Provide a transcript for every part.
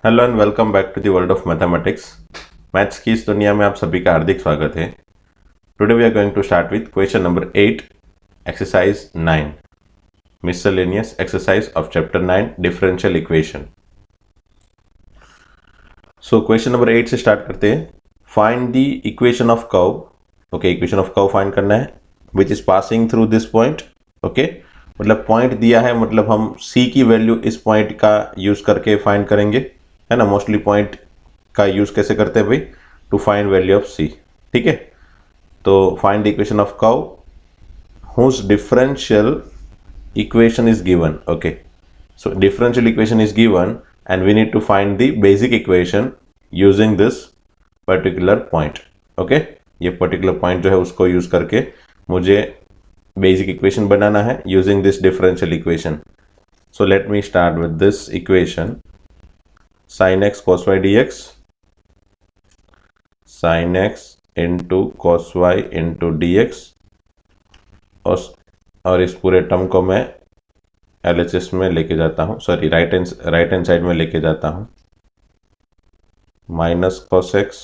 Hello and welcome back to the world of mathematics. Maths की इस दुनिया में आप सभी का हार्दिक स्वागत है। Today we are going to start with question number 8, exercise 9, miscellaneous exercise of chapter 9, differential equation. So question number 8 से स्टार्ट करते हैं। Find the equation of curve. Okay, equation of curve find करना है which is passing through this point. Okay, मतलब point दिया है, मतलब हम c की वैल्यू इस पॉइंट का यूज करके फाइंड करेंगे, है ना। मोस्टली पॉइंट का यूज कैसे करते हैं भाई, to find value of c। ठीक है, तो find the equation of curve whose differential equation is given. Okay, so differential equation is given and we need to find the basic equation using this particular point. Okay, ये particular point जो है उसको use करके मुझे basic equation बनाना है using this differential equation. So let me start with this equation. Sin x cos y dx, sin x into cos y into dx, और इस पूरे टर्म को मैं LHS में लेके जाता हूँ, सॉरी राइट हैंड साइड में लेके जाता हूँ, minus cos x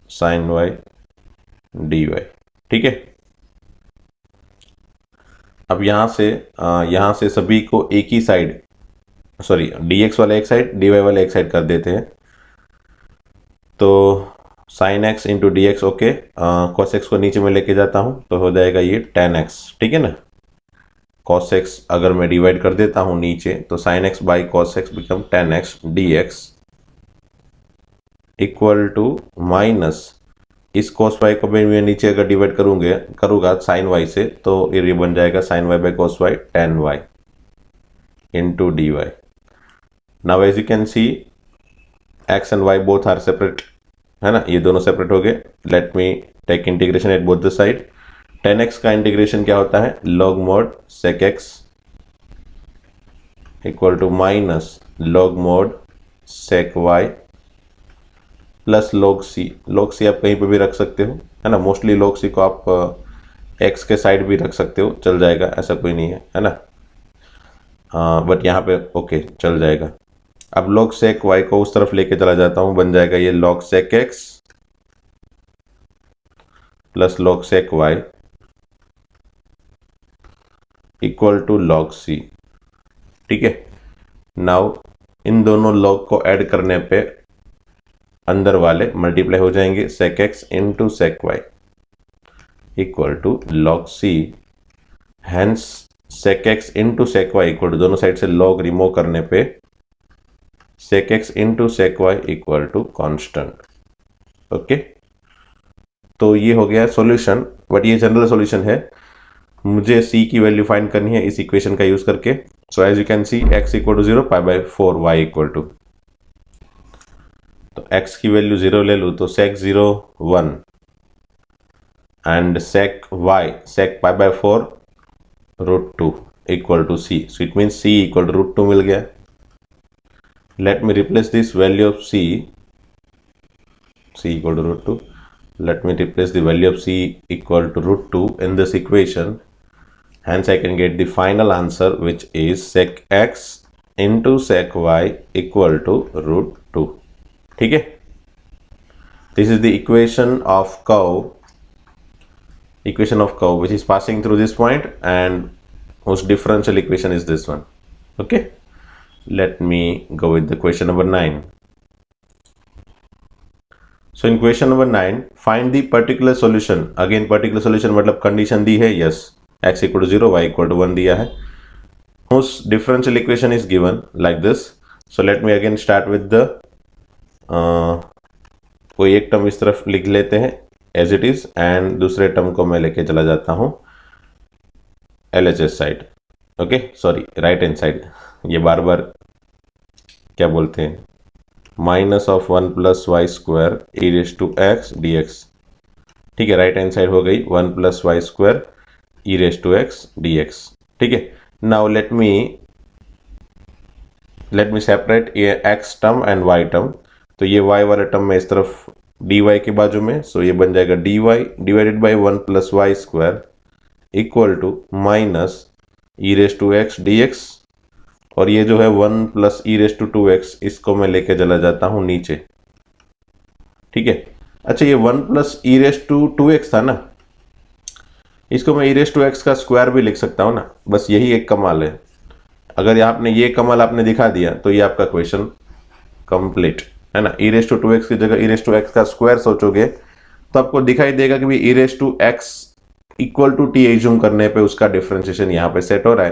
sin y dy। ठीक है, अब यहाँ से सभी को एक ही साइड, सॉरी dx वाला एक साइड dy वाला एक साइड कर देते हैं। तो sin x into d x, okay, cos x को नीचे में लेके जाता हूँ तो हो जाएगा ये tan x। ठीक है ना, cos x अगर मैं डिवाइड कर देता हूँ नीचे तो sin x by cos x become tan x dx equal to minus इस cos y को मैं नीचे अगर डिवाइड करूँगा sin y से तो ये बन जाएगा sin y by cos y tan y into d y. Now as you can see x and y both are separate, है ना, ये दोनों सेपरेट हो गए। Let me take integration at both the side. tan x का integration क्या होता है, log mod sec x equal to minus log mod sec y plus log c। log c आप कहीं पे भी रख सकते हो, है ना। मोस्टली log c को आप x के साइड भी रख सकते हो, चल जाएगा, ऐसा कोई नहीं है ना। बट यहाँ पे ओके चल जाएगा। अब log sec y को उस तरफ लेके चला जाता हूँ, बन जाएगा ये log sec x plus log sec y equal to log c। ठीक है, नाउ इन दोनों log को ऐड करने पे अंदर वाले मल्टीप्लाई हो जाएंगे, sec x into sec y equal to log c। Hence sec x into sec y equal to, दोनों साइड से log रिमूव करने पे sec x into sec y equal to constant. Okay, तो ये हो गया सॉल्यूशन, बट ये general solution है। मुझे c की वैल्यू फाइंड करनी है इस इक्वेशन का यूज करके। So as you can see x equal to 0, pi by 4 y equal to, तो x की वैल्यू 0 ले लूँ तो sec 0 1 and sec y sec pi by 4 root 2 equal to c। So it means c equal to root 2 मिल गया। Let me replace this value of c equal to root 2. Let me replace the value of c equal to root 2 in this equation. Hence I can get the final answer, which is sec x into sec y equal to root 2. ठीक है, this is the equation of curve which is passing through this point and whose differential equation is this one. Okay, let me go with the question number 9. So in question number 9, find the particular solution. Again particular solution मतलब condition दी है, yes, x equal to 0, y equal to 1 दिया है, whose differential equation is given like this. So let me again start with the कोई एक term इस तरफ लिख लेते हैं as it is and दूसरे टर्म को मैं लेके चला जाता हूँ LHS साइड। ओके, सॉरी राइट हैंड साइड, ये बार बार क्या बोलते हैं, minus of 1 plus y square e raise to x d x. ठीक है, राइट हैंड साइड हो गई 1 plus y square e raise to x d x. ठीक है, नाउ लेट मी सेपरेट ये x term and y term. तो ये Y वाला टर्म में इस तरफ डी वाई के बाजू में, सो ये बन जाएगा d y divided by 1 plus y square equal to minus e raise to x d x, और ये जो है 1 plus e raise to 2x, इसको मैं लेके चला जाता हूं नीचे, ठीक है। अच्छा, ये 1 plus e raise to 2x था ना, इसको मैं ई रेस टू एक्स का स्क्वायर भी लिख सकता हूं ना, बस यही एक कमाल है। अगर आपने ये कमाल आपने दिखा दिया तो ये आपका क्वेश्चन कंप्लीट है ना। ई रेस टू 2x की जगह ई रेस टू एक्स का स्क्वायर सोचोगे तो आपको दिखाई देगा कि e raise to x equal to t assume करने पे उसका डिफरेंशिएशन यहाँ पे सेट हो रहा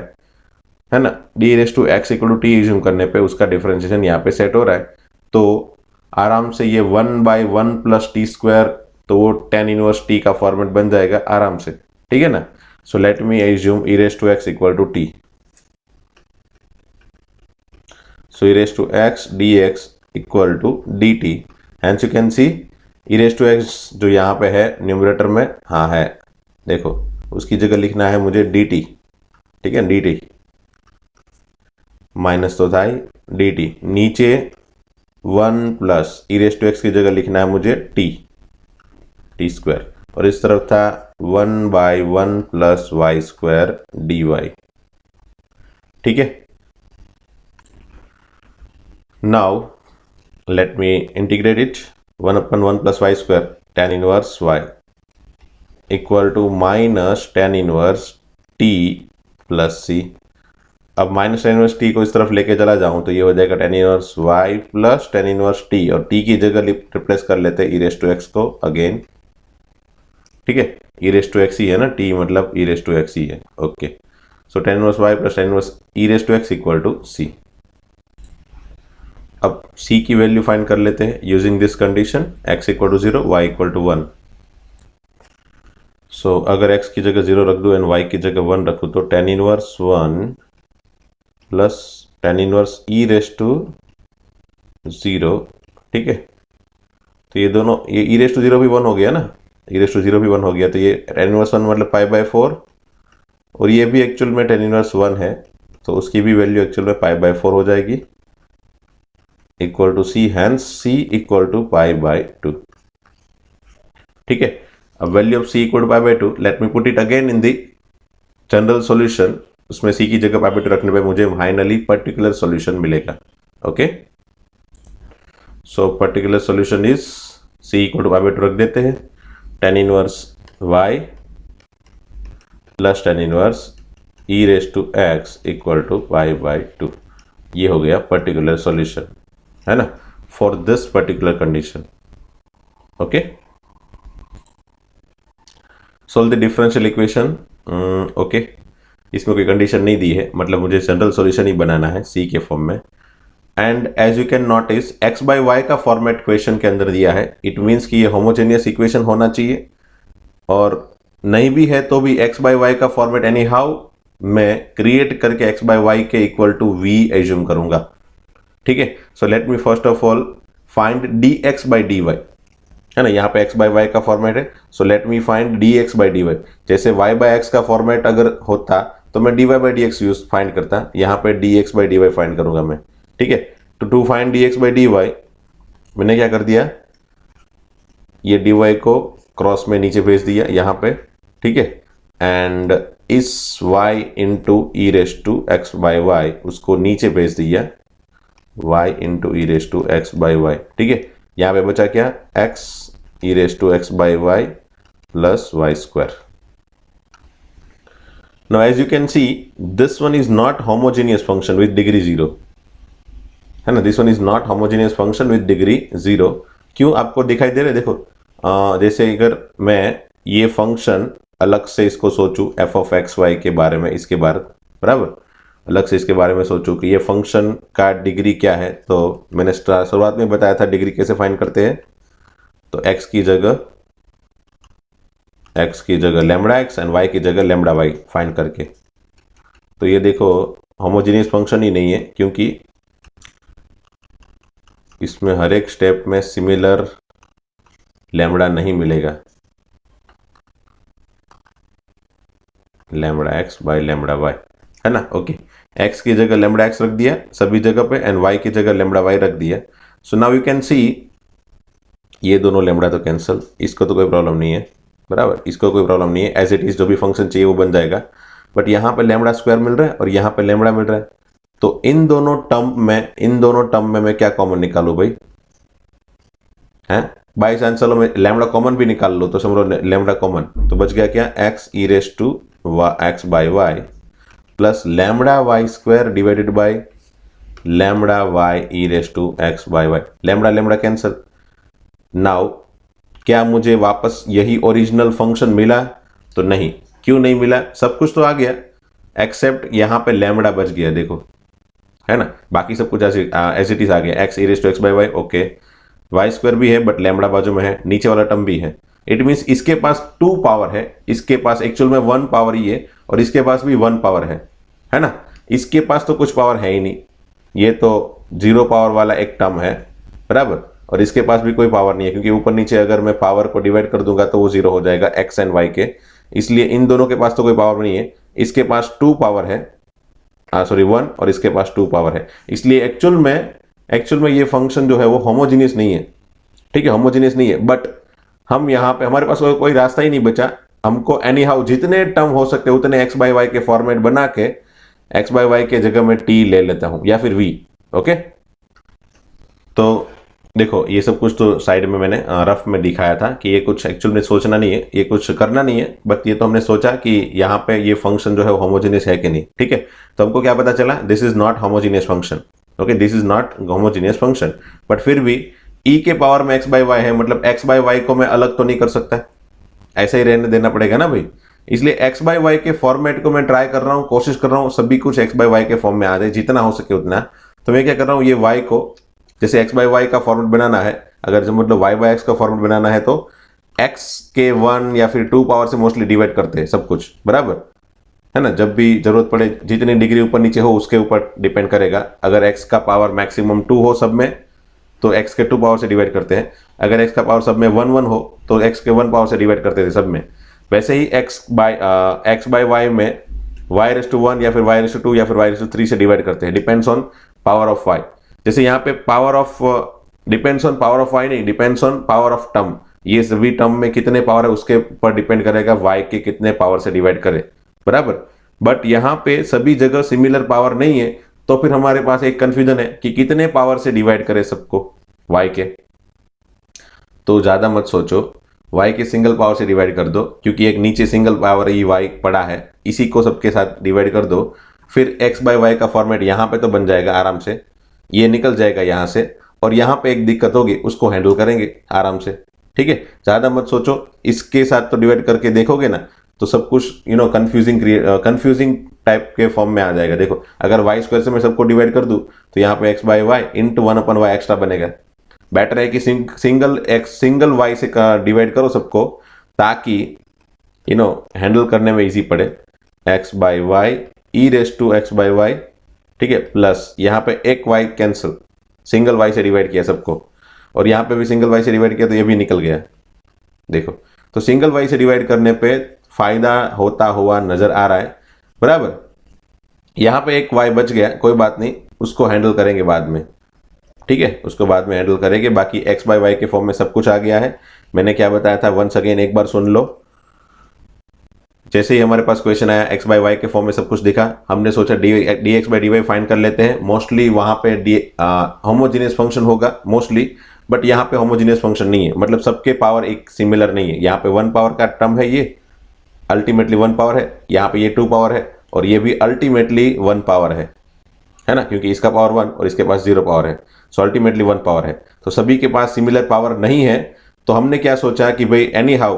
है ना। D raise to x equal to t assume करने पे उसका डिफरेंशिएशन यहाँ पे सेट हो रहा है, तो आराम से ये 1/1 प्लस टी स्क्वायर, तो वो tan इनवर्स टी का फॉर्मेट बन जाएगा आराम से, ठीक है ना। So let me assume e raise to x equal to t. So e raise to x d x equal to d t. Hence you can see e raise to x जो यहाँ पे है न्यूमरेटर में, हाँ है, देखो उसकी जगह लिखना है मुझे डी टी, ठीक है, डी टी माइनस तो था ही डी टी, नीचे 1 plus e raise to x की जगह लिखना है मुझे टी स्क्वायर, और इस तरफ था 1/1 plus y square d y, ठीक है। Now let me integrate it, 1/1 plus y square tan inverse y equal to minus tan inverse t plus c. अब माइनस tan इनवर्स टी को इस तरफ लेके चला जाऊं तो ये हो जाएगा tan inverse y plus tan inverse t, और t की जगह रिप्लेस कर लेते हैं ई रेस टू एक्स को अगेन, ठीक है। ई रेस टू एक्स ही है ना, t मतलब ई रेस टू एक्स ही है, okay. So tan inverse y plus tan inverse e raise to x equal to c. अब c की वैल्यू फाइंड कर लेते हैं using this condition, x equal to 0 y equal to 1। सो अगर x की जगह 0 रख दूं एंड y की जगह 1 रखूं तो tan inverse 1 plus tan inverse e raise to 0, ठीक है। तो ये दोनों, ये ई रेस टू 0 भी 1 हो गया ना, ई रेस टू 0 भी 1 हो गया, तो ये tan इनवर्स 1 मतलब π/4, और ये भी एक्चुअल में tan इनवर्स 1 है, तो उसकी भी वैल्यू एक्चुअल में π/4 हो जाएगी, equal to C, hence C equal to π/2, ठीक है। अब value of C equal to π/2, let me put it again in the general solution, उसमें सी की जगह π/2 रखने पे मुझे फाइनली पर्टिकुलर सॉल्यूशन मिलेगा, okay. So particular solution is C equal to π/2 रख देते हैं, tan inverse y plus tan inverse e raise to x equal to π/2। ये हो गया पर्टिकुलर सॉल्यूशन, है ना, for this particular condition, okay. Solve the differential equation, okay. इसमें कोई कंडीशन नहीं दी है, मतलब मुझे जनरल सॉल्यूशन ही बनाना है सी के फॉर्म में। And as you can notice x/y का फॉर्मेट क्वेश्चन के अंदर दिया है, इट मीन्स कि ये होमोजेनियस इक्वेशन होना चाहिए, और नहीं भी है तो भी x/y का फॉर्मेट एनी हाउ मैं क्रिएट करके x/y के इक्वल टू v एज्यूम करूंगा, ठीक है। So let me first of all find dx/dy, है ना, यहाँ पे x/y का फॉर्मेट है, so let me find dx/dy। जैसे y/x का फॉर्मेट अगर होता तो मैं dy/dx यूज फाइंड करता, यहाँ पे dx/dy फाइंड करूंगा मैं, ठीक है। तो टू फाइंड dx/dy मैंने क्या कर दिया, ये dy को क्रॉस में नीचे भेज दिया यहाँ पे, ठीक है, एंड इस y into e raise to x/y उसको नीचे भेज दिया y into e raise to x/y, ठीक है। यहाँ पे बचा क्या, x e raise to x/y plus y square. Now as you can see this one is not homogeneous function with degree 0, है ना, this one is not homogeneous function with degree 0। क्यों आपको दिखाई दे रहा है, देखो जैसे अगर मैं ये फंक्शन अलग से इसको सोचूं f(x, y) के बारे में, इसके बारे बराबर अलग से इसके बारे में सोचूं कि ये फंक्शन का डिग्री क्या है, तो मैंने शुरुआत में बताया था डिग्री कैसे फाइंड करते हैं, तो x की जगह लैम्बडा x एंड y की जगह लैम्बडा y फाइंड करके। तो ये देखो होमोजेनियस फंक्शन ही नहीं है, क्योंकि इसमें हर एक स्टेप में सिमिलर लैम्बडा नहीं मिलेगा, lambda x by lambda y, है ना, ओके। x की जगह लैम्बडा x रख दिया सभी जगह पे एंड y की जगह लैम्बडा y रख दिया। सो नाउ यू कैन सी ये दोनों लैम्बडा तो कैंसिल, इसको तो कोई प्रॉब्लम नहीं है, बराबर, इसको कोई प्रॉब्लम नहीं है, एज इट इज जो भी फंक्शन चाहिए वो बन जाएगा। बट यहाँ पे लैम्बडा स्क्वायर मिल रहा है और यहाँ पे लैम्बडा मिल रहा है, तो इन दोनों टर्म में मैं क्या कॉमन निकालू भाई, है बाई चांस चलो मैं लैम्बडा कॉमन भी निकाल लो, तो समझो लैम्बडा कॉमन, तो बच गया क्या x e raise to x by y plus lambda y square divided by lambda y e raise to x by y, lambda lambda cancel. Now क्या मुझे वापस यही ओरिजिनल फंक्शन मिला? तो नहीं। क्यों नहीं मिला? सब कुछ तो आ गया एक्सेप्ट यहां पे लैम्बडा बच गया, देखो है ना, बाकी सब कुछ एज इट इज आ गया, x e raise to x by y, okay y square भी है बट लैम्बडा बाजू में है, नीचे वाला टर्म भी है। इट मीन्स इसके पास 2 पावर है, इसके पास एक्चुअल में 1 पावर ही है और इसके पास भी 1 पावर है ना। इसके पास तो कुछ पावर है ही नहीं, ये तो 0 पावर वाला एक टर्म है बराबर, और इसके पास भी कोई पावर नहीं है क्योंकि ऊपर नीचे अगर मैं पावर को डिवाइड कर दूंगा तो वो 0 हो जाएगा एक्स एंड वाई के, इसलिए इन दोनों के पास तो कोई पावर नहीं है। इसके पास 2 पावर है, सॉरी 1, और इसके पास 2 पावर है, इसलिए एक्चुअल में ये फंक्शन जो है वो होमोजीनियस नहीं है, ठीक है, होमोजीनियस नहीं है। बट हम यहाँ पे हमारे पास कोई रास्ता ही नहीं बचा, हमको एनी हाउ जितने टर्म हो सकते उतने एक्स बाई वाई के फॉर्मेट बना के एक्स बाई वाई के जगह में टी ले लेता हूं या फिर वी, ओके। तो देखो ये सब कुछ तो साइड में मैंने रफ में दिखाया था कि ये कुछ एक्चुअल में सोचना नहीं है, ये कुछ करना नहीं है, बट ये तो हमने सोचा कि यहाँ पे ये फंक्शन जो है होमोजीनियस है कि नहीं, ठीक है। तो हमको क्या पता चला, this is not homogeneous function, okay, this is not homogeneous function. But फिर भी ई के पावर में एक्स बाई वाई है, मतलब एक्स बाई वाई को मैं अलग तो नहीं कर सकता, ऐसा ही रहने देना पड़ेगा ना भाई, इसलिए एक्स बाई वाई के फॉर्मेट को मैं ट्राई कर रहा हूँ, कोशिश कर रहा हूँ सभी कुछ एक्स बाई वाई के फॉर्म में आ जाए जितना हो सके उतना। तो मैं क्या कर रहा हूँ, ये वाई को जैसे एक्स बाई वाई का फॉर्मेट बनाना है, अगर जो मतलब वाई बाई एक्स का फॉर्मेट बनाना है तो एक्स के 1 या फिर 2 पावर से मोस्टली डिवाइड करते हैं सब कुछ बराबर, है ना। जब भी जरूरत पड़े जितनी डिग्री ऊपर नीचे हो उसके ऊपर डिपेंड करेगा, अगर एक्स का पावर मैक्सिमम 2 हो सब में तो एक्स के 2 पावर से डिवाइड करते हैं, अगर एक्स का पावर सब में 1 1 हो तो एक्स के 1 पावर से डिवाइड करते थे सब में। वैसे ही एक्स बाई वाई में वाई रेस टू 1 या फिर वाई रेस टू 2 या फिर वाई रेस टू 3 से डिवाइड करते हैं, depends on power of y. जैसे यहाँ पे power of depends on power of y नहीं, depends on power of term, ये सभी टर्म में कितने पावर है उसके ऊपर डिपेंड करेगा वाई के कितने पावर से डिवाइड करे बराबर। बट यहाँ पे सभी जगह सिमिलर पावर नहीं है, तो फिर हमारे पास एक कंफ्यूजन है कि कितने पावर से डिवाइड करे सबको वाई के। तो ज्यादा मत सोचो, वाई के सिंगल पावर से डिवाइड कर दो, क्योंकि एक नीचे सिंगल पावर ही वाई पड़ा है, इसी को सबके साथ डिवाइड कर दो, फिर एक्स बाई वाई का फॉर्मेट यहाँ पे तो बन जाएगा आराम से, ये निकल जाएगा यहाँ से, और यहाँ पे एक दिक्कत होगी उसको हैंडल करेंगे आराम से, ठीक है। ज्यादा मत सोचो, इसके साथ तो डिवाइड करके देखोगे ना तो सब कुछ कंफ्यूजिंग टाइप के फॉर्म में आ जाएगा। देखो अगर वाई स्क्वायर से मैं सबको डिवाइड कर दूं तो यहाँ पे x by y into 1 upon y extra बनेगा। बेटर है कि सिंगल वाई से डिवाइड करो सबको, ताकि हैंडल करने में इजी पड़े। X by y e raise to x by y, ठीक है, प्लस यहाँ पे एक वाई कैंसिल, सिंगल वाई से डिवाइड किया सबको, और यहाँ पे भी सिंगल वाई से डिवाइड किया तो ये भी निकल गया। देखो तो सिंगल वाई से डिवाइड करने पे फायदा होता हुआ नजर आ रहा है बराबर। यहाँ पे एक वाई बच गया, कोई बात नहीं, उसको हैंडल करेंगे बाद में, ठीक है, उसको बाद में हैंडल करेंगे। बाकी एक्स बाई वाई के फॉर्म में सब कुछ आ गया है, मैंने क्या बताया था वंस अगेन एक बार सुन लो। जैसे ही हमारे पास क्वेश्चन आया एक्स बाई वाई के फॉर्म में सब कुछ दिखा, हमने सोचा d x by d y find कर लेते हैं। मोस्टली वहां पे होमोजीनियस फंक्शन होगा मोस्टली, बट यहाँ पे होमोजीनियस फंक्शन नहीं है, मतलब सबके पावर एक सिमिलर नहीं है। यहाँ पे 1 पावर का टर्म है, ये अल्टीमेटली 1 पावर है, यहाँ पे ये 2 पावर है, और ये भी अल्टीमेटली 1 पावर है ना, क्योंकि इसका पावर 1 और इसके पास 0 पावर है, सो अल्टीमेटली 1 पावर है। तो सभी के पास सिमिलर पावर नहीं है, तो हमने क्या सोचा कि भाई एनी हाउ,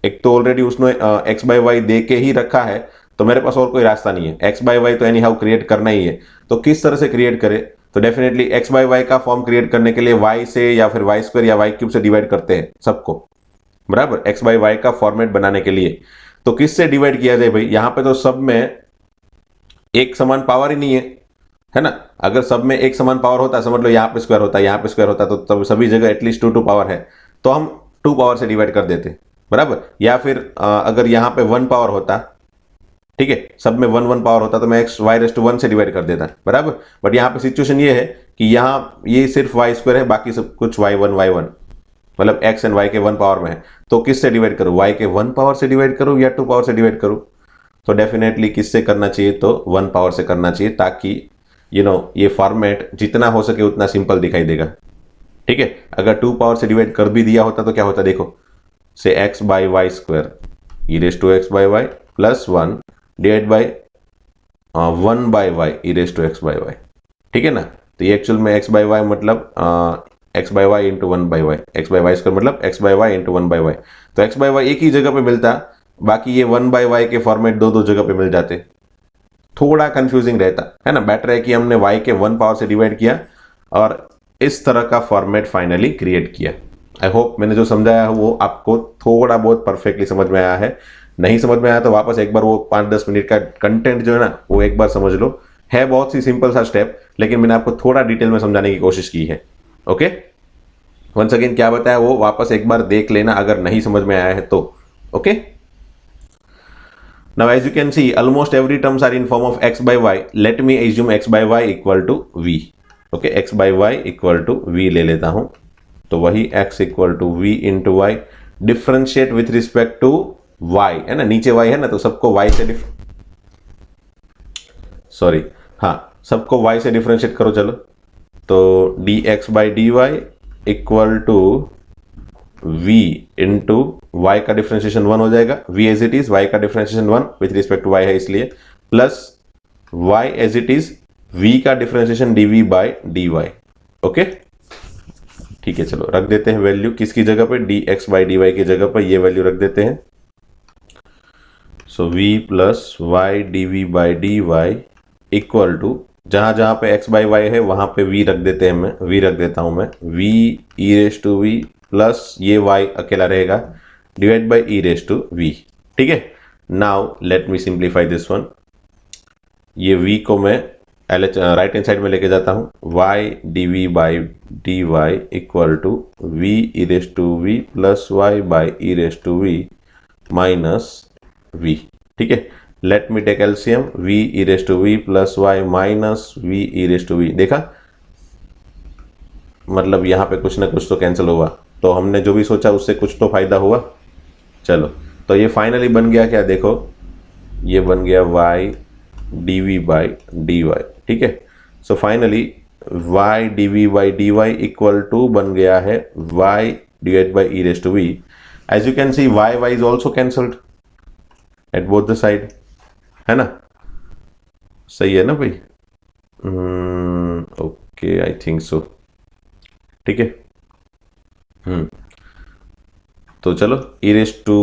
एक तो ऑलरेडी उसने एक्स बाई वाई दे के ही रखा है, तो मेरे पास और कोई रास्ता नहीं है, एक्स बाई वाई तो एनी हाउ क्रिएट करना ही है। तो किस तरह से क्रिएट करे, तो डेफिनेटली एक्स बाई वाई का फॉर्म क्रिएट करने के लिए वाई से या फिर वाई स्क्वायर या वाई क्यूब से डिवाइड करते हैं सबको बराबर, एक्स बाई वाई का फॉर्मेट बनाने के लिए। तो किससे डिवाइड किया जाए भाई, यहाँ पे तो सब में एक समान पावर ही नहीं है ना। अगर सब में एक समान पावर होता, समझ लो यहाँ पे स्क्वायर होता, यहाँ पे स्क्वायर होता, तो तब सभी जगह एटलीस्ट 2 पावर है, तो हम 2 पावर से डिवाइड कर देते बराबर। या फिर अगर यहाँ पे 1 पावर होता, ठीक है, सब में 1 1 पावर होता, तो मैं एक्स वाई रेस टू 1 से डिवाइड कर देता बराबर। बट यहाँ पे सिचुएशन ये है कि यहाँ ये सिर्फ वाई स्क्वायर है, बाकी सब कुछ y1 मतलब एक्स एंड वाई के 1 पावर में है। तो किससे डिवाइड करूँ, वाई के 1 पावर से डिवाइड करूँ या 2 पावर से डिवाइड करूँ, तो डेफिनेटली किससे करना चाहिए, तो 1 पावर से करना चाहिए, ताकि ये फॉर्मेट जितना हो सके उतना सिंपल दिखाई देगा। ठीक है, अगर 2 पावर से डिवाइड कर भी दिया होता तो क्या होता, देखो से x by y square e raise to x by y plus 1 divide by 1 by y e raise to x by y. ठीक है ना, तो ये एक्चुअल में x बाई वाई मतलब x by y into 1 by y, x by y square मतलब x by y into 1 by y. तो x by y एक ही जगह पे मिलता, बाकी ये 1 बाई वाई के फॉर्मेट दो जगह पे मिल जाते, थोड़ा कंफ्यूजिंग रहता है ना। बेटर है कि हमने y के 1 पावर से डिवाइड किया और इस तरह का फॉर्मेट फाइनली क्रिएट किया। आई होप मैंने जो समझाया है वो आपको थोड़ा बहुत परफेक्टली समझ में आया है। नहीं समझ में आया तो वापस एक बार वो 5-10 मिनट का कंटेंट जो है ना वो एक बार समझ लो। है बहुत सी सिंपल सा स्टेप, लेकिन मैंने आपको थोड़ा डिटेल में समझाने की कोशिश की है। ओके, वंस अगेन क्या बताया वो वापस एक बार देख लेना अगर नहीं समझ में आया है तो। Okay, now as you can see almost every terms are in form of x by y. Let me assume x by y equal to v. Okay, x by y equal to v ले लेता हूं, तो वही x equal to v into y differentiate with respect to y है ना, नीचे y है ना, तो सबको y से सबको y से डिफ्रेंशिएट करो। चलो, तो dx by dy equal to v into y का डिफ्रेंशिएशन 1 हो जाएगा, v as it is, y का differentiation 1 with respect to y है इसलिए, plus y as it is, v का differentiation dv by dy। Okay, ठीक है, चलो रख देते हैं वैल्यू किसकी जगह पे, dx बाई dy की जगह पर ये वैल्यू रख देते हैं। So v plus y dv by dy equal to, जहां जहां पे x बाई y है वहां पे v रख देते हैं, मैं v रख देता हूं मैं, v e raise to v plus ये y अकेला रहेगा divide by e raise to v। ठीक है, now let me simplify this one. ये v को मैं राइट हैंड साइड में लेके जाता हूँ, y dv by dy equal to v e raise to v plus y by e raise to v minus v। ठीक है, let me take LCM, v e raise to v plus y minus v e raise to v। देखा, मतलब यहाँ पे कुछ ना कुछ तो कैंसिल हुआ, तो हमने जो भी सोचा उससे कुछ तो फायदा हुआ। चलो, तो ये फाइनली बन गया क्या, देखो ये बन गया y dv बाई dy। ठीक है, so finally y dv by dy equal to बन गया है y divide by e raise to v। As you can see y is also cancelled at both the side, है ना, सही है ना भाई। Okay, I think so. ठीक है, तो चलो ई रेस टू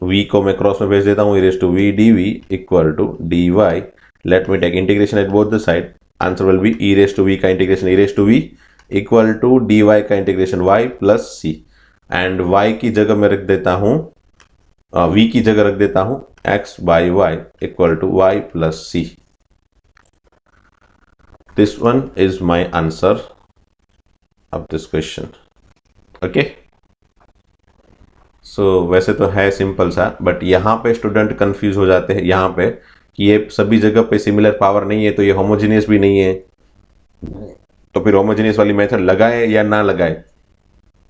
v को मैं क्रॉस में भेज देता हूँ, e raise to v dv equal to dy। Let me take integration at both the side, answer will be e raise to v का integration e raise to v equal to dy का integration y plus c, and y की जगह मैं रख देता हूँ, v की जगह रख देता हूँ x by y equal to y plus c। This one is my answer of this question. Okay, so वैसे तो है सिंपल सा, बट यहाँ पे स्टूडेंट कंफ्यूज हो जाते हैं यहाँ पे कि ये सभी जगह पे सिमिलर पावर नहीं है, तो ये होमोजेनियस भी नहीं है, तो फिर होमोजेनियस वाली मेथड लगाए या ना लगाए।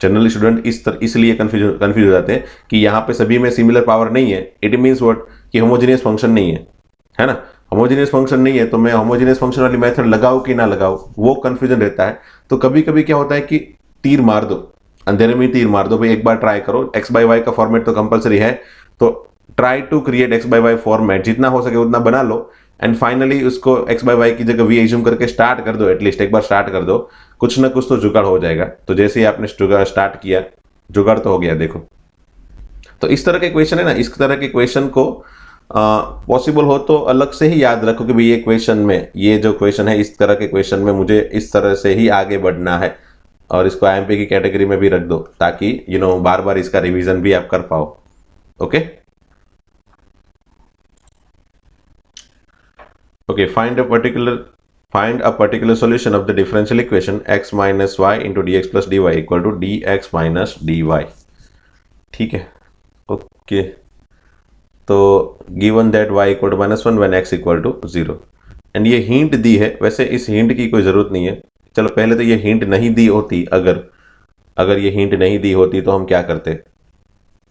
जनरली स्टूडेंट इसलिए कंफ्यूज हो जाते हैं कि यहाँ पे सभी में सिमिलर पावर नहीं है, इट मीन्स व्हाट कि होमोजेनियस फंक्शन नहीं है ना। होमोजेनियस फंक्शन नहीं है तो मैं होमोजेनियस फंक्शन वाली मेथड लगाऊं कि ना लगाऊं, वो कंफ्यूजन रहता है। तो कभी कभी क्या होता है कि तीर मार दो, अंधेरे में तीर मार दो भाई, एक बार ट्राई करो। एक्स बाई वाई का फॉर्मेट तो कंपलसरी है, तो try to create x by y format, जितना हो सके उतना बना लो, एंड फाइनली उसको एक्स बाई वाई की जगह वी एज्यूम करके स्टार्ट कर दो, एटलीस्ट एक बार स्टार्ट कर दो, कुछ ना कुछ तो जुगाड़ हो जाएगा। तो जैसे ही आपने स्टार्ट किया, जुगाड़ तो हो गया। देखो, तो इस तरह के क्वेश्चन है ना, इस तरह के क्वेश्चन को पॉसिबल हो तो अलग से ही याद रखो कि भाई ये क्वेश्चन में, ये जो क्वेश्चन है इस तरह के क्वेश्चन में मुझे इस तरह से ही आगे बढ़ना है, और इसको आईएमपी की कैटेगरी में भी रख दो, ताकि बार बार इसका रिवीजन भी आप कर पाओ। Okay okay, find a particular solution of the differential equation x minus y into d x plus d y equal to d x minus d y. ठीक है, ओके, तो given that y equal to -1 when x equal to 0, and ये hint दी है। वैसे इस hint की कोई ज़रूरत नहीं है। चलो, पहले तो ये हिंट नहीं दी होती, अगर ये हिंट नहीं दी होती तो हम क्या करते,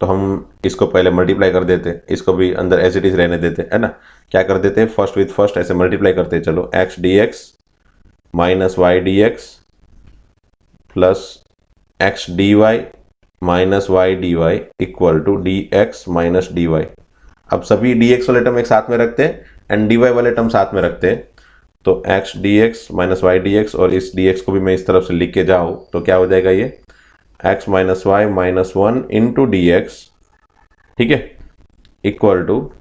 तो हम इसको पहले मल्टीप्लाई कर देते, इसको भी अंदर एज इट इज रहने देते, है ना। क्या कर देते, फर्स्ट विथ फर्स्ट ऐसे मल्टीप्लाई करते चलो, x d x minus y d x plus x d y minus y d y equal to d x minus d y. अब सभी डी एक्स वाले टर्म एक साथ में रखते हैं एंड डी वाई वाले टर्म साथ में रखते हैं, तो x d x minus y d x, और इस डी एक्स को भी मैं इस तरफ से लिख के जाऊँ तो क्या हो जाएगा, ये x minus y minus one into d x, ठीक है, इक्वल टू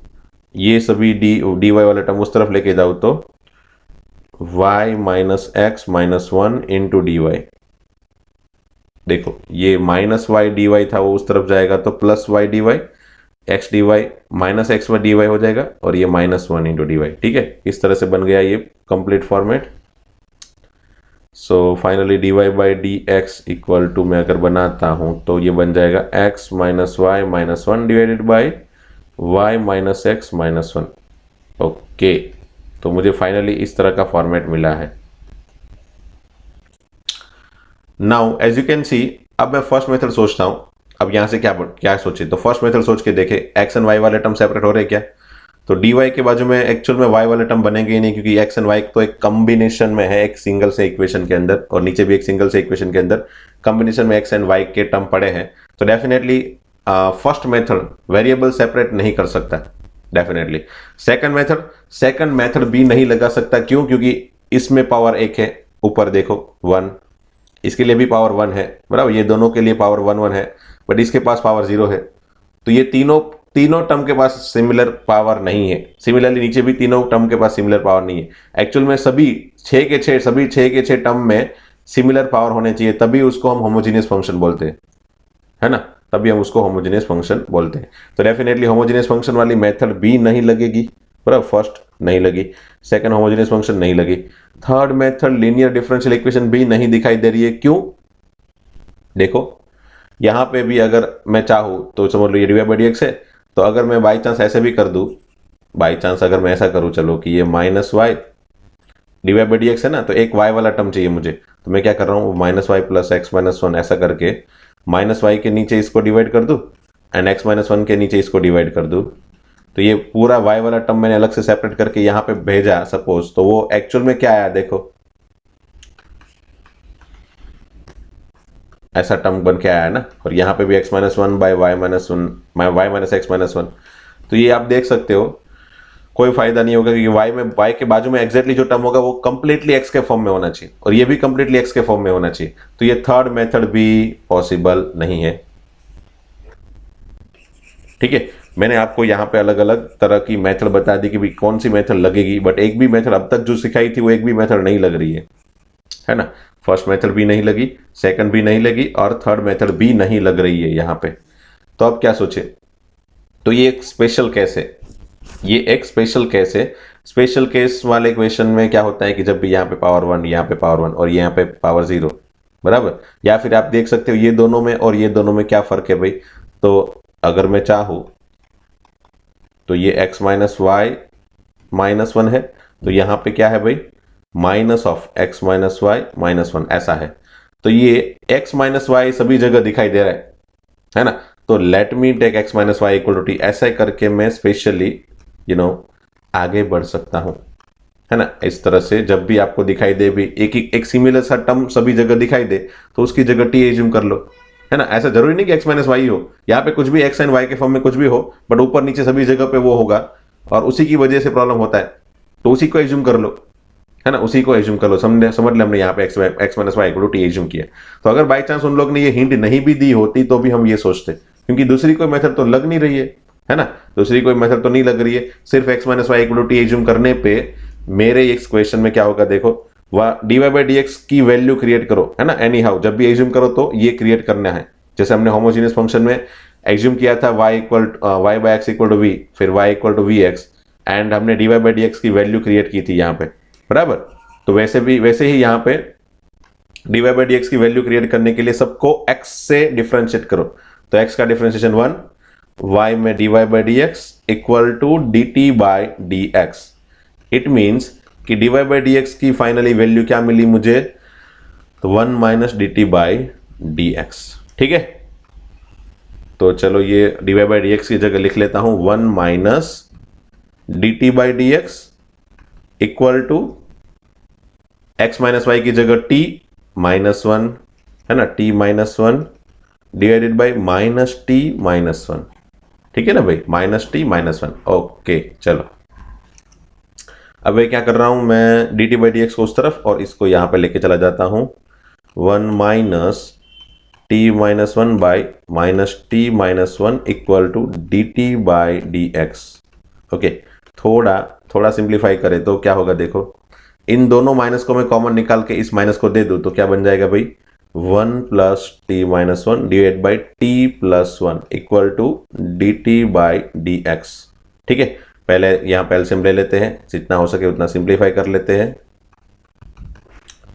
ये सभी डी वाई वाला टर्म उस तरफ लेके जाओ तो y minus x minus one into d y. देखो ये माइनस वाई डी वाई था वो उस तरफ जाएगा तो plus y d y, x d y minus x y d y हो जाएगा, और ये minus one into d y. ठीक है, इस तरह से बन गया ये complete format. So finally d y by d x equal to मैं अगर बनाता हूं तो ये बन जाएगा x minus y minus one divided by y minus x minus one. Okay, तो मुझे फाइनली इस तरह का फॉर्मेट मिला है। Now as you can see, अब मैं फर्स्ट मेथड सोचता हूं। अब यहां से क्या सोचे, तो फर्स्ट मेथड सोच के देखे एक्स एंड वाई वाले टर्म सेपरेट हो रहे क्या, तो डी वाई के बाजू में एक्चुअल में वाई वाले टर्म बनेंगे ही नहीं, क्योंकि एक्स एंड वाई तो एक कॉम्बिनेशन में है, एक सिंगल से इक्वेशन के अंदर, और नीचे भी एक सिंगल से इक्वेशन के अंदर कॉम्बिनेशन में एक्स एंड वाई के टर्म पड़े हैं। तो definitely first method variable separate नहीं कर सकता डेफिनेटली। सेकंड मेथड भी नहीं लगा सकता, क्यों, क्योंकि इसमें पावर एक है, ऊपर देखो वन, इसके लिए भी पावर वन है, बराबर, ये दोनों के लिए पावर वन वन है, बट इसके पास पावर जीरो है। तो ये तीनों टर्म के पास सिमिलर पावर नहीं है। सिमिलरली नीचे भी तीनों टर्म के पास सिमिलर पावर नहीं है। एक्चुअल में सभी छह के छह टर्म में सिमिलर पावर होने चाहिए, तभी उसको हम होमोजेनियस फंक्शन बोलते हैं, है ना, तभी हम उसको होमोजेनियस फंक्शन बोलते हैं। तो डेफिनेटली होमोजेनियस फंक्शन वाली मेथड भी नहीं लगेगी, बराबर, फर्स्ट नहीं लगी, सेकंड होमोजेनियस फंक्शन नहीं लगी, third method linear differential equation भी नहीं दिखाई दे रही है। क्यों, देखो यहां पे भी अगर मैं चाहूं तो समझ लो ये डी बाई डी एक्स है, तो अगर मैं बाई चांस ऐसे भी कर दूं, बाई चांस अगर मैं ऐसा करूं, चलो कि ये minus y d y by d x है ना, तो एक वाई वाला टर्म चाहिए मुझे, तो मैं क्या कर रहा हूं, minus y plus x minus one ऐसा करके माइनस वाई के नीचे इसको डिवाइड कर दूं एंड एक्स माइनस वन के नीचे इसको डिवाइड कर दूं, तो ये पूरा वाई वाला टर्म मैंने अलग से सेपरेट करके यहां पे भेजा सपोज, तो वो एक्चुअल में क्या आया, देखो ऐसा टर्म बन के आया है ना, और यहां पे भी x minus one by y minus one, y minus x minus one. तो ये आप देख सकते हो कोई फायदा नहीं होगा, क्योंकि वाई के बाजू में एग्जैक्टली जो टर्म होगा वो कंप्लीटली एक्स के फॉर्म में होना चाहिए, और ये भी कंप्लीटली एक्स के फॉर्म में होना चाहिए। तो ये थर्ड मेथड भी पॉसिबल नहीं है। ठीक है, मैंने आपको यहाँ पे अलग अलग तरह की मेथड बता दी कि भी कौन सी मेथड लगेगी, बट एक भी मेथड अब तक जो सिखाई थी वो एक भी मेथड नहीं लग रही है ना। फर्स्ट मेथड भी नहीं लगी, सेकंड भी नहीं लगी, और थर्ड मेथड भी नहीं लग रही है यहाँ पे। तो अब क्या सोचे, तो ये एक स्पेशल केस है, ये एक स्पेशल केस है। स्पेशल केस वाले इक्वेशन में क्या होता है कि जब भी यहाँ पे पावर वन, यहाँ पे पावर वन और यहाँ पे पावर जीरो, बराबर, या फिर आप देख सकते हो ये दोनों में और ये दोनों में क्या फर्क है भाई। तो अगर मैं चाहूं तो ये x minus y minus one है, तो यहाँ पे क्या है भाई, minus of x minus y minus one ऐसा है। तो ये x माइनस वाई सभी जगह दिखाई दे रहा है ना। तो let me take x minus y equal to t, ऐसा करके मैं स्पेशली आगे बढ़ सकता हूं, है ना। इस तरह से जब भी आपको दिखाई दे भी एक सिमिलर सा टर्म सभी जगह दिखाई दे, तो उसकी जगह टी एज्यूम कर लो, है ना। ऐसा जरूरी नहीं कि x माइनस वाई हो, यहाँ पे कुछ भी x एंड y के फॉर्म में कुछ भी हो, बट ऊपर नीचे सभी जगह पे वो होगा, और उसी की वजह से प्रॉब्लम होता है, तो उसी को एज्यूम कर लो, है ना, उसी को एज्यूम कर लो। समझ ले हमने यहाँ पे x minus y equal to t assume किया। तो अगर बाई चांस उन लोग ने ये हिंट नहीं भी दी होती तो भी हम ये सोचते, क्योंकि दूसरी कोई मेथड तो लग नहीं रही है ना, दूसरी कोई मेथड तो नहीं लग रही है। सिर्फ x minus y equal to t assume करने पे मेरे इस क्वेश्चन में क्या होगा, देखो d y by d x की वैल्यू क्रिएट करो, है ना। एनी हाउ जब भी एज्यूम करो तो ये क्रिएट करना है, जैसे हमने होमोजेनियस फंक्शन में एज्यूम किया था y by x equal to v, फिर y equal to v x, and हमने d y by d x की वैल्यू क्रिएट की थी यहाँ पे, बराबर। तो वैसे ही यहाँ पे d y by d x की वैल्यू क्रिएट करने के लिए सबको x से डिफरेंशिएट करो। तो x का डिफरेंशिएशन 1, y में d y by d x equal to d t by d x. It means कि d y by d x की फाइनली वैल्यू क्या मिली मुझे, तो 1 minus d t by d x. ठीक है, तो चलो ये dy बाई डी एक्स की जगह लिख लेता हूं 1 minus d t by d x equal to x minus y की जगह t माइनस 1 है ना, t minus 1 divided by minus t minus 1। ठीक है ना भाई, माइनस टी माइनस 1। ओके चलो, अब मैं क्या कर रहा हूं, मैं D t by d x को उस तरफ और इसको यहां पे लेके चला जाता हूं 1 minus t minus 1 by minus t minus 1 equal to d t by d x. Okay, थोड़ा सिंप्लीफाई करें तो क्या होगा, देखो इन दोनों माइनस को मैं कॉमन निकाल के इस माइनस को दे दूं तो क्या बन जाएगा भाई, 1 plus t minus 1 divide by t plus 1 equal to d t by d x. ठीक है, पहले यहां पे एलसीएम ले लेते हैं, जितना हो सके उतना सिंप्लीफाई कर लेते हैं।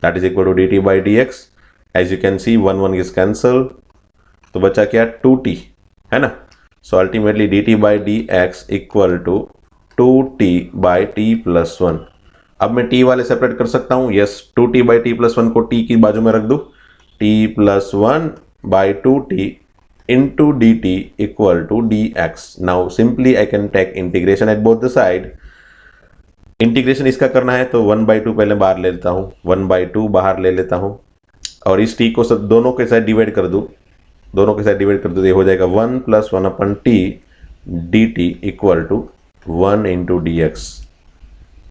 That is equal to d t by d x. As you can see 1 1 is cancel, तो बचा क्या 2t, है ना। So ultimately d t by d x equal to 2t by t plus 1। अब मैं t वाले सेपरेट कर सकता हूं, yes 2t by t plus 1 को t की बाजू में रख दू, t plus 1 by 2t into dt equal to dx. Now simply I can take integration at both the side. Integration इसका करना है तो 1/2 पहले बाहर ले लेता हूं, 1/2 बाहर ले लेता हूं और इस t को सब दोनों के साथ डिवाइड कर दूं, दोनों के साथ डिवाइड कर दूं तो ये हो जाएगा 1 plus 1 upon t dt equal to 1 into d x.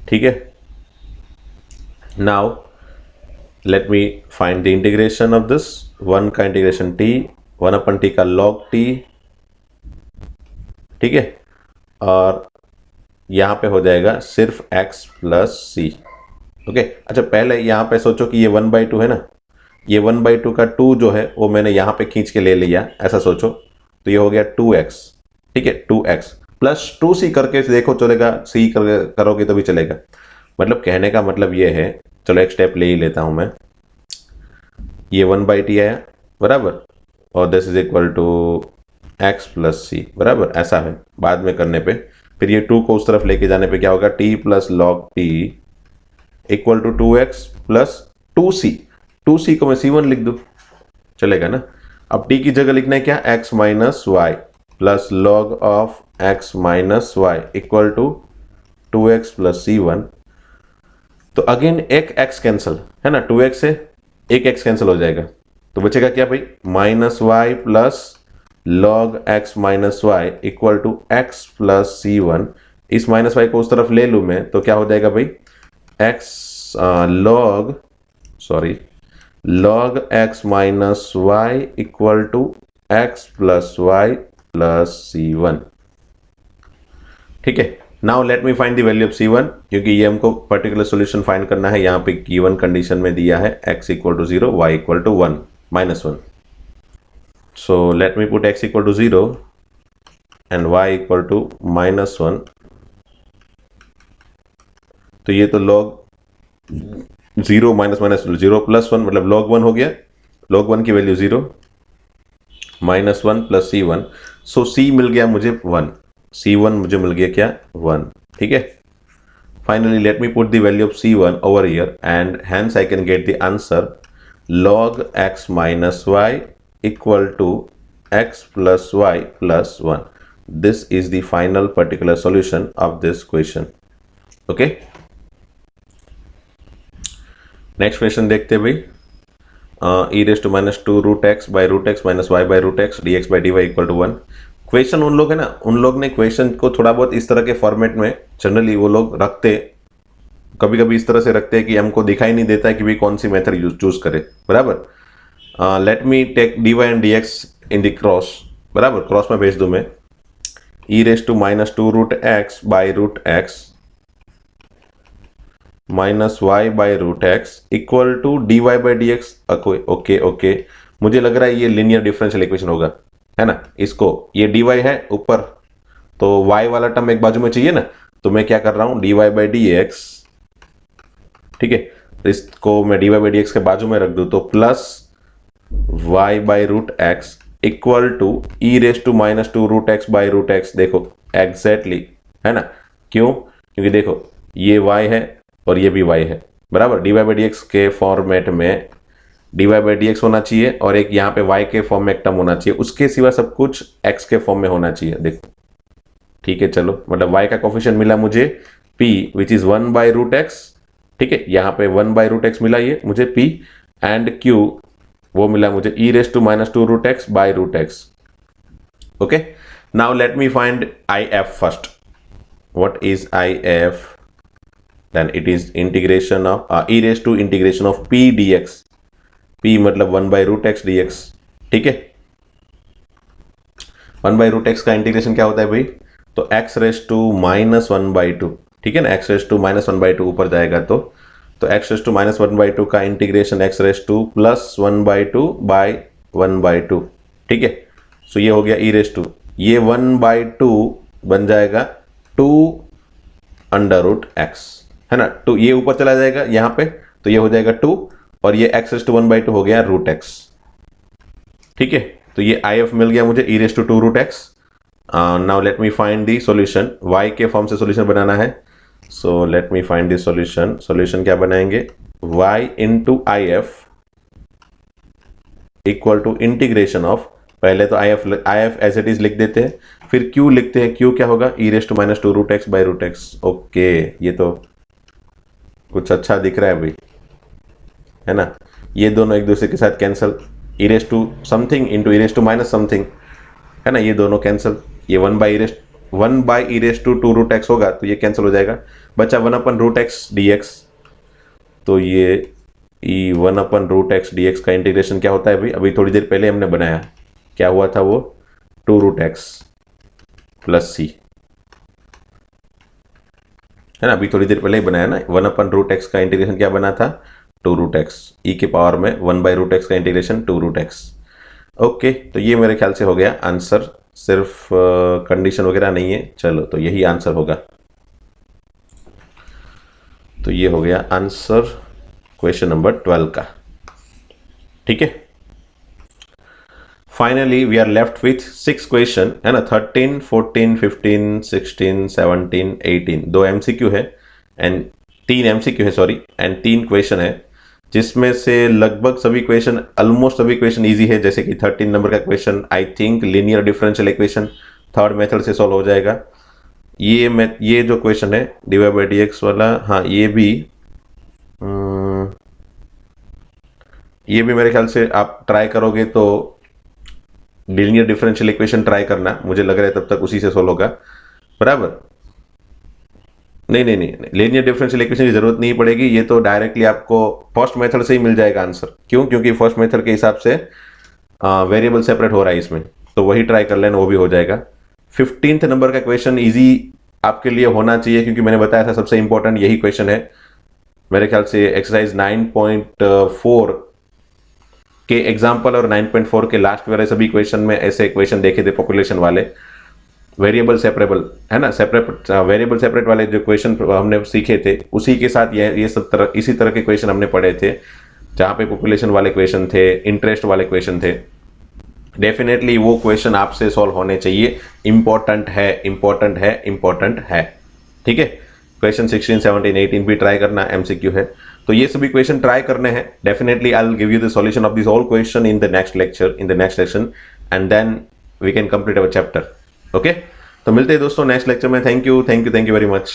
ठीक है, now let me find the integration of this. 1 का इंटीग्रेशन t, 1 अपन टी का log t। ठीक है, और यहां पे हो जाएगा सिर्फ x प्लस सी। ओके, अच्छा पहले यहां पे सोचो कि ये 1/2 है ना, ये 1/2 का 2 जो है वो मैंने यहां पे खींच के ले लिया, ऐसा सोचो तो ये हो गया 2x। ठीक है, 2x प्लस 2c करके देखो चलेगा, c करोगे तो भी चलेगा। मतलब कहने का मतलब ये है, चलो एक स्टेप ले ही लेता हूं मैं, ये 1/t आया बराबर, और this is equal to x plus c बराबर, ऐसा है। बाद में करने पे फिर ये 2 को उस तरफ लेके जाने पे क्या होगा, t plus log t equal to 2x plus 2c। 2c को मैं c1 लिख दूं, चलेगा ना। अब t की जगह लिखना है क्या, x minus y plus log of x minus y equal to 2x plus c1। तो अगेन एक x कैंसिल है ना, 2x से एक x कैंसिल हो जाएगा तो बचेगा क्या भाई, minus y plus log x minus y equal to x plus c 1। इस माइनस वाई को उस तरफ ले लूं मैं तो क्या हो जाएगा भाई, x log x minus y equal to x plus y plus c 1। ठीक है, now let me find the value of c1, क्योंकि ये हमको पर्टिकुलर सॉल्यूशन फाइंड करना है। यहाँ पे गिवन कंडीशन में दिया है x equal to 0, y equal to 1 minus 1। So let me put x equal to 0 and y equal to minus 1। तो ये तो log 0 माइनस 0 प्लस 1 मतलब log 1 हो गया, log 1 की वैल्यू 0 माइनस 1 प्लस c1। सो c मिल गया मुझे 1, c1 मुझे मिल गया क्या 1। ठीक है, finally let me put the value of c1 over here and hence I can get the answer log x minus y equal to x plus y plus 1। This is the final particular solution of this question. Okay, next question देखते हैं भाई। e raised to minus 2 root x by root x minus y by root x dx by dy equal to 1। Question उन लोग है ना, उन लोग ने क्वेश्चन को थोड़ा बहुत इस तरह के फॉर्मेट में जनरली वो लोग रखते, कभी कभी इस तरह से रखते हैं कि हमको दिखाई नहीं देता है कि भाई कौन सी मेथड चूज करे बराबर। Let me take dy and dx in the cross बराबर, क्रॉस में भेज दूं मैं e raised to minus 2 root x by root x minus y by root x equal to d y by d x. Okay, मुझे लग रहा है ये लीनियर डिफरेंशियल इक्वेशन होगा, है ना। इसको ये dy है ऊपर, तो y वाला टर्म एक बाजू में चाहिए ना, तो मैं क्या कर रहा हूं dy बाई डी एक्स। ठीक है, तो इसको मैं dy बाई डी एक्स के बाजू में रख दूं तो plus y by root x equal to e raise to minus 2 root x by root x. देखो एग्जैक्टली है ना, क्यों, क्योंकि देखो ये y है और ये भी y है बराबर। dy बाई डी एक्स के फॉर्मेट में dy बाई डी एक्स होना चाहिए और एक यहाँ पे y के फॉर्म में एक टर्म होना चाहिए, उसके सिवा सब कुछ x के फॉर्म में होना चाहिए। देखो ठीक है, चलो मतलब y का कोफिशिएंट मिला मुझे p which is 1 by root x, ठीक है, यहाँ पे 1 बाई रूट एक्स मिला ये मुझे p, एंड q वो मिला मुझे e raise to minus 2 root x by root x. Okay, now let me find if first. What is if? Then it is integration of e raise to integration of p dx, p मतलब 1 by root x dx, ठीक है। 1 by root x का integration क्या होता है भाई? तो x raise to minus 1 by 2, ठीक है ना, x raise to minus 1 by 2 ऊपर जाएगा तो x raise to minus 1 by 2 का integration x raise to plus 1 by 2 by 1 by 2, ठीक है। सो ये हो गया e रेस टू, ये 1 बाई 2 बन जाएगा 2 अंडर रूट एक्स, है ना, 2 ये ऊपर चला जाएगा यहाँ पे तो ये हो जाएगा 2 और ये x रेस टू 1 बाई 2 हो गया रूट एक्स, ठीक है। तो ये if मिल गया मुझे e raise to 2 root x. Now let me find the solution, y के फॉर्म से सॉल्यूशन बनाना है। So let me find the solution. Solution क्या बनाएंगे? y into if equal to integration of, पहले तो if एज इट इज लिख देते हैं, फिर q लिखते हैं। q क्या होगा? e raise to minus 2 root x by root x. Okay, ये तो कुछ अच्छा दिख रहा है भाई, है ना। ये दोनों एक दूसरे के साथ cancel, e raise to something into e raise to minus something, है ना, ये दोनों कैंसल। ये 1 by e raise to 2 root x होगा तो ये कैंसिल हो जाएगा, बचा 1 अपन रूट एक्स डी एक्स। तो ये 1 अपन रूट एक्स डी एक्स का इंटीग्रेशन क्या होता है भाई? अभी थोड़ी देर पहले हमने बनाया, क्या हुआ था वो? 2 रूट एक्स प्लस सी, है ना, अभी थोड़ी देर पहले ही बनाया ना। 1 अपन रूट एक्स का इंटीग्रेशन क्या बना था? 2 रूट एक्स, ई के पावर में 1 बाई रूट एक्स का इंटीग्रेशन 2 रूट एक्स। ओके, तो ये मेरे ख्याल से हो गया आंसर, सिर्फ कंडीशन वगैरह नहीं है। चलो, तो यही आंसर होगा। तो ये हो गया आंसर क्वेश्चन नंबर 12 का, ठीक है। Finally we are left with 6 question, है ना, 13, 14, 15, 16, 17, 18। 2 एमसीक्यू है एंड 3 एमसीक्यू है, सॉरी, एंड 3 क्वेश्चन है, जिसमें से लगभग सभी क्वेश्चन, ऑलमोस्ट सभी क्वेश्चन इजी है। जैसे कि 13 नंबर का question I think linear differential equation third method से सॉल्व हो जाएगा। ये जो क्वेश्चन है dy बाई डी एक्स वाला, हाँ ये भी मेरे ख्याल से आप ट्राई करोगे तो लीनियर डिफरेंशियल इक्वेशन ट्राई करना, मुझे लग रहा है तब तक उसी से सॉल्व होगा, बराबर। नहीं, लीनियर डिफरेंशियल इक्वेशन की जरूरत नहीं पड़ेगी, ये तो डायरेक्टली आपको फर्स्ट मेथड से ही मिल जाएगा आंसर। क्यों? क्योंकि फर्स्ट मेथड के हिसाब से वेरिएबल सेपरेट हो रहा है इसमें, तो वही ट्राई कर लेना, वो भी हो जाएगा। 15th नंबर का क्वेश्चन इजी आपके लिए होना चाहिए, क्योंकि मैंने बताया था सबसे इंपॉर्टेंट यही क्वेश्चन है। मेरे ख्याल से एक्सरसाइज 9.4 के एग्जाम्पल और 9.4 के लास्ट वाले सभी क्वेश्चन में ऐसे क्वेश्चन देखे थे पॉपुलेशन वाले, वेरिएबल सेपरेबल, है ना, सेपरेट वेरिएबल सेपरेट वाले जो क्वेश्चन हमने सीखे थे, उसी के साथ ये सब तरह इसी तरह के क्वेश्चन हमने पढ़े थे, जहाँ पे पॉपुलेशन वाले क्वेश्चन थे, इंटरेस्ट वाले क्वेश्चन थे। डेफिनेटली वो क्वेश्चन आपसे सॉल्व होने चाहिए, इंपॉर्टेंट है, ठीक है। क्वेश्चन 16, 17, 18 भी ट्राई करना, एमसीक्यू है, तो ये सभी क्वेश्चन ट्राई करने हैं। Definitely I will give you the solution of this all question in the next lecture, in the next session, and then we can complete our chapter. Okay, तो मिलते हैं दोस्तों नेक्स्ट लेक्चर में। Thank you very much.